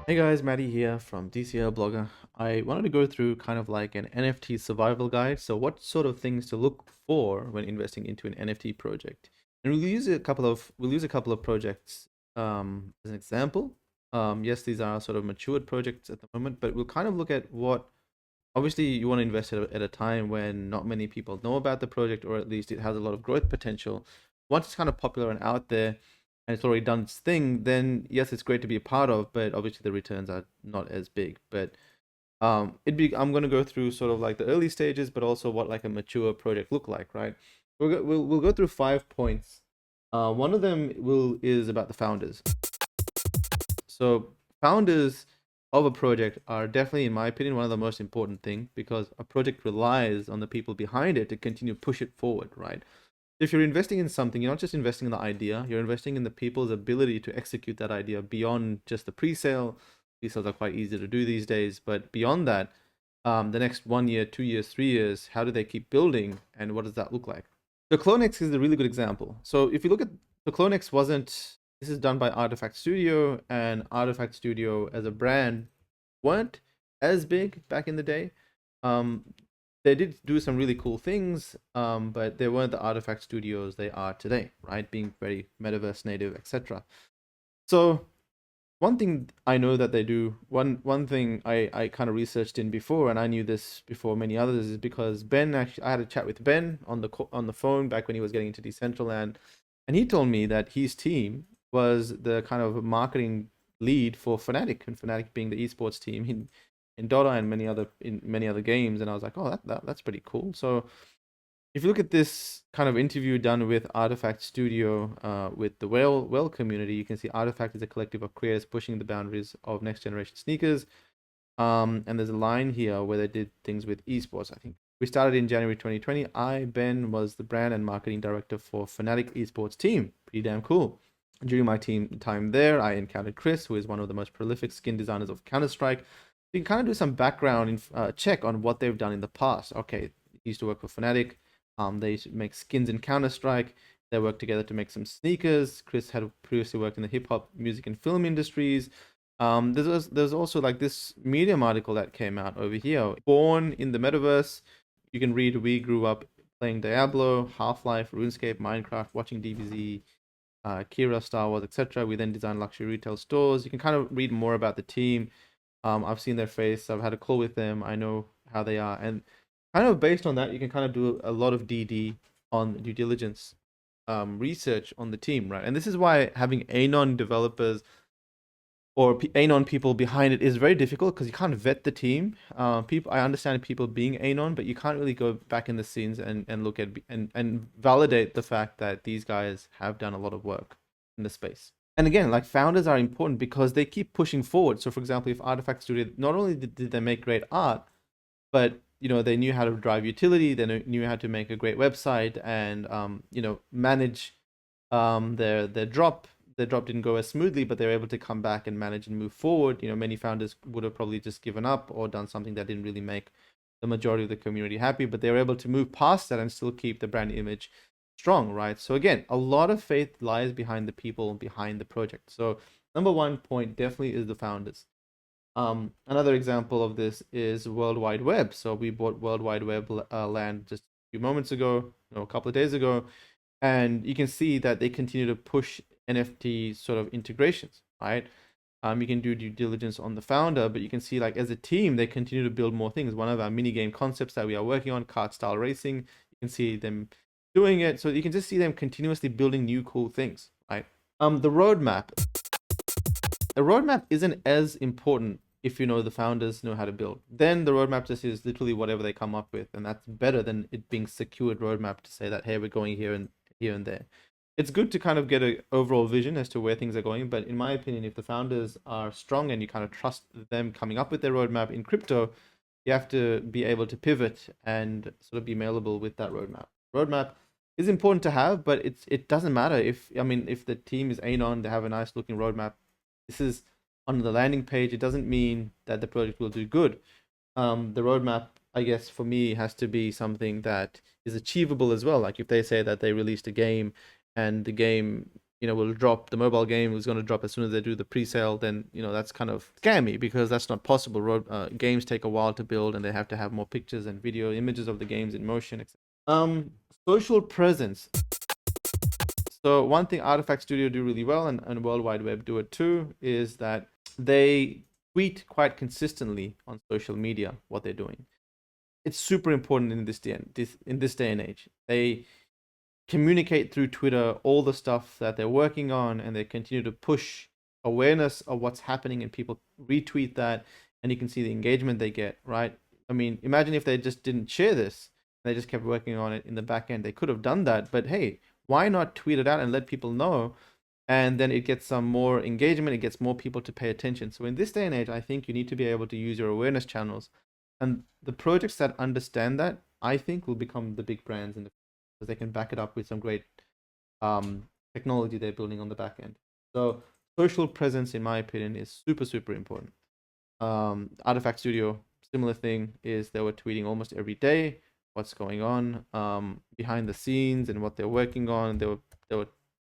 Hey guys, Maddie here from DCL Blogger. I wanted to go through kind of like an NFT survival guide. So what sort of things to look for when investing into an NFT project? And we'll use a couple of projects as an example. Yes, these are sort of matured projects at the moment, but we'll kind of look at what obviously you want to invest at a time when not many people know about the project, or at least it has a lot of growth potential. Once it's kind of popular and out there and it's already done its thing, then yes, it's great to be a part of, but obviously the returns are not as big. But I'm going to go through sort of like the early stages, but also what like a mature project look like, right? We'll go through 5 points. One of them is about the founders. So founders of a project are definitely, in my opinion, one of the most important thing, because a project relies on the people behind it to continue to push it forward, right? If you're investing in something, you're not just investing in the idea, you're investing in the people's ability to execute that idea beyond just the pre-sale. Pre-sales are quite easy to do these days, but beyond that, the next 1 year, 2 years, 3 years, how do they keep building, and what does that look like? The Clonex is a really good example. So if you look at the Clonex, wasn't this is done by Artifact Studio, and Artifact Studio as a brand weren't as big back in the day. Um, they did do some really cool things, but they weren't the Artifact Studios they are today, right? Being very metaverse native, etc. So one thing I know that they do, one thing I kind of researched in before, and I knew this before many others, is because Ben actually, I had a chat with Ben on the phone back when he was getting into Decentraland, and he told me that his team was the kind of marketing lead for Fnatic, and Fnatic being the esports team in Dota and many other games. And I was like, oh, that's pretty cool. So if you look at this kind of interview done with Artifact Studio, with the whale community, you can see Artifact is a collective of creators pushing the boundaries of next generation sneakers. And there's a line here where they did things with esports. I think we started in January 2020. Ben, was the brand and marketing director for Fnatic esports team. Pretty damn cool. During my time there, I encountered Chris, who is one of the most prolific skin designers of Counter-Strike. You can kind of do some background check on what they've done in the past. Okay, he used to work for Fnatic. They make skins in Counter Strike. They work together to make some sneakers. Chris had previously worked in the hip hop, music, and film industries. There's also like this Medium article that came out over here. Born in the metaverse, you can read. We grew up playing Diablo, Half Life, RuneScape, Minecraft, watching DBZ, Kira, Star Wars, etc. We then designed luxury retail stores. You can kind of read more about the team. I've seen their face. I've had a call with them. I know how they are, and kind of based on that, you can kind of do a lot of DD on due diligence, research on the team, right? And this is why having anon developers or anon people behind it is very difficult, because you can't vet the team. I understand people being anon, but you can't really go back in the scenes and look at and validate the fact that these guys have done a lot of work in the space. And again, like, founders are important because they keep pushing forward. So for example, if Artifact Studio, not only did they make great art, but they knew how to drive utility, they knew how to make a great website, and manage their drop. Their drop didn't go as smoothly, but they were able to come back and manage and move forward. Many founders would have probably just given up or done something that didn't really make the majority of the community happy, but they were able to move past that and still keep the brand image strong, right? So again, a lot of faith lies behind the people behind the project. So number one point definitely is the founders. Another example of this is World Wide Web. So we bought World Wide Web land just a few moments ago, a couple of days ago, and you can see that they continue to push NFT sort of integrations, right? You can do due diligence on the founder, but you can see, like, as a team, they continue to build more things. One of our mini game concepts that we are working on, kart style racing, you can see them doing it. So you can just see them continuously building new cool things, right? The roadmap. The roadmap isn't as important if the founders know how to build. Then the roadmap just is literally whatever they come up with, and that's better than it being secured roadmap to say that, hey, we're going here and there. It's good to kind of get an overall vision as to where things are going, but in my opinion, if the founders are strong and you kind of trust them coming up with their roadmap in crypto, you have to be able to pivot and sort of be malleable with that roadmap. Roadmap is important to have, but it doesn't matter if the team is anon, they have a nice looking roadmap. This is on the landing page. It doesn't mean that the project will do good. The roadmap, I guess, for me, has to be something that is achievable as well. Like if they say that they released a game and the game, will drop the mobile game is going to drop as soon as they do the pre-sale, then that's kind of scammy because that's not possible. Games take a while to build, and they have to have more pictures and video images of the games in motion, etc. Social presence. So one thing Artifact Studio do really well, and World Wide Web do it too, is that they tweet quite consistently on social media what they're doing. It's super important in this day and age. They communicate through Twitter all the stuff that they're working on, and they continue to push awareness of what's happening, and people retweet that, and you can see the engagement they get, right? I mean, imagine if they just didn't share this, they just kept working on it in the back end. They could have done that, but hey, why not tweet it out and let people know? And then it gets some more engagement, it gets more people to pay attention. So in this day and age, I think you need to be able to use your awareness channels, and the projects that understand that, I think, will become the big brands in the, because they can back it up with some great technology they're building on the back end. So social presence, in my opinion, is super, super important. Artifact Studio, similar thing, is they were tweeting almost every day what's going on behind the scenes and what they're working on. They were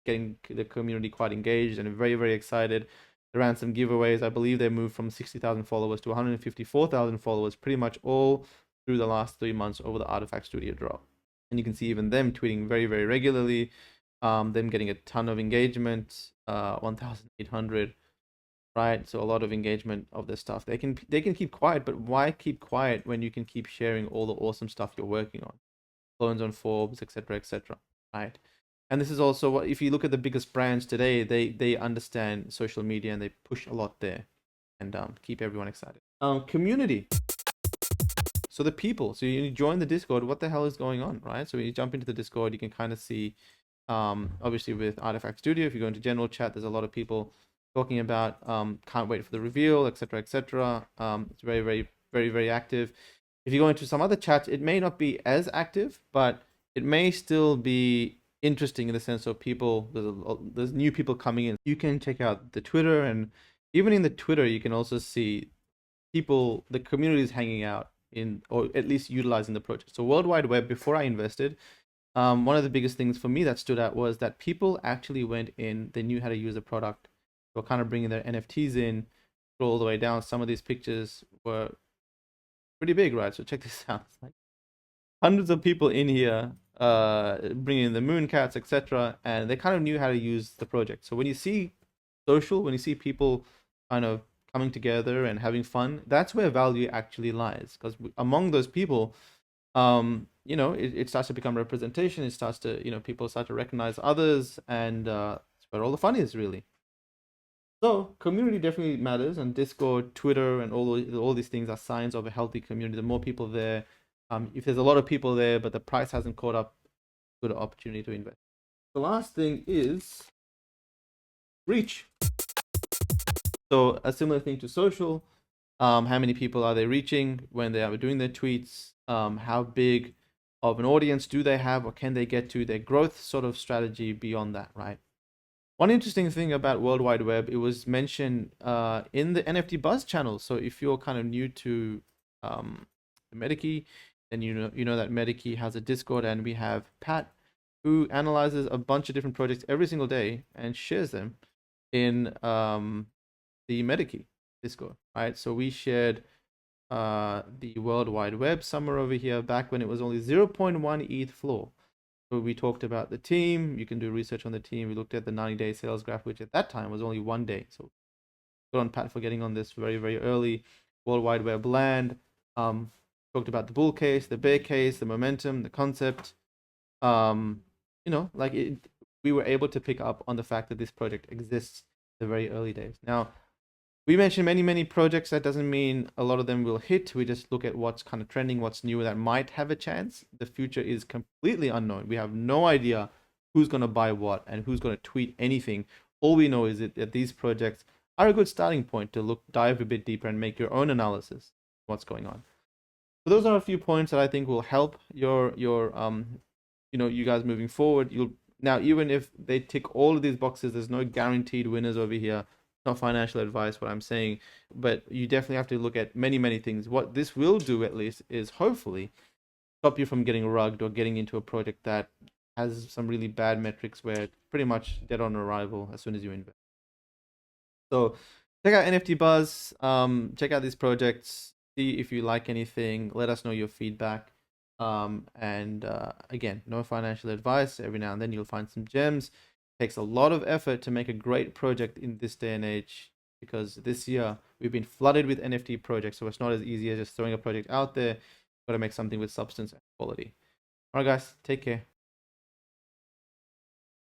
getting the community quite engaged and very, very excited. They ran some giveaways. I believe they moved from 60,000 followers to 154,000 followers pretty much all through the last 3 months over the Artifact Studio drop. And you can see even them tweeting very, very regularly, them getting a ton of engagement, 1,800, right? So a lot of engagement of this stuff. They can keep quiet, but why keep quiet when you can keep sharing all the awesome stuff you're working on, clones on Forbes, etc., etc., right? And this is also what, if you look at the biggest brands today, they understand social media and they push a lot there, and keep everyone excited. Community. So the people, so you join the Discord, what the hell is going on, right? So when you jump into the Discord, you can kind of see, obviously with Artifact Studio, if you go into general chat, there's a lot of people talking about, can't wait for the reveal, etc., etc. It's very, very, very, very active. If you go into some other chats, it may not be as active, but it may still be interesting in the sense of people, there's new people coming in. You can check out the Twitter, and even in the Twitter, you can also see people, the community is hanging out in, or at least utilizing the project. So World Wide Web, before I invested, one of the biggest things for me that stood out was that people actually went in, they knew how to use the product, they were kind of bringing their NFTs in, scroll all the way down. Some of these pictures were pretty big, right? So check this out. It's like hundreds of people in here, bringing in the moon cats, etc., and they kind of knew how to use the project. So when you see social, when you see people kind of coming together and having fun, that's where value actually lies. Because among those people, it starts to become representation. It starts to, people start to recognize others, and it's where all the fun is, really. So community definitely matters, and Discord, Twitter, and all these things are signs of a healthy community. The more people there, if there's a lot of people there, but the price hasn't caught up, good opportunity to invest. The last thing is reach. So a similar thing to social. How many people are they reaching when they are doing their tweets? How big of an audience do they have, or can they get to? Their growth sort of strategy beyond that, right? One interesting thing about World Wide Web, it was mentioned in the NFT Buzz channel. So if you're kind of new to Medikey, then you know that Medikey has a Discord, and we have Pat, who analyzes a bunch of different projects every single day and shares them in the Medikey Discord, right? So we shared the World Wide Web somewhere over here back when it was only 0.1 ETH floor. So we talked about the team. You can do research on the team. We looked at the 90-day sales graph, which at that time was only 1 day. So good on Pat for getting on this very, very early. World Wide Web land. Talked about the bull case, the bear case, the momentum, the concept. We were able to pick up on the fact that this project exists in the very early days. Now, we mentioned many, many projects. That doesn't mean a lot of them will hit. We just look at what's kind of trending, what's new that might have a chance. The future is completely unknown. We have no idea who's going to buy what and who's going to tweet anything. All we know is that these projects are a good starting point to dive a bit deeper and make your own analysis of what's going on. So those are a few points that I think will help you guys moving forward. Now, even if they tick all of these boxes, there's no guaranteed winners over here. Not financial advice, what I'm saying, but you definitely have to look at many, many things. What this will do, at least, is hopefully stop you from getting rugged or getting into a project that has some really bad metrics where it's pretty much dead on arrival as soon as you invest. So check out NFT Buzz. Check out these projects. See if you like anything. Let us know your feedback. And again, no financial advice. Every now and then you'll find some gems. It takes a lot of effort to make a great project in this day and age, because this year we've been flooded with NFT projects. So it's not as easy as just throwing a project out there. Got to make something with substance and quality. All right, guys, take care.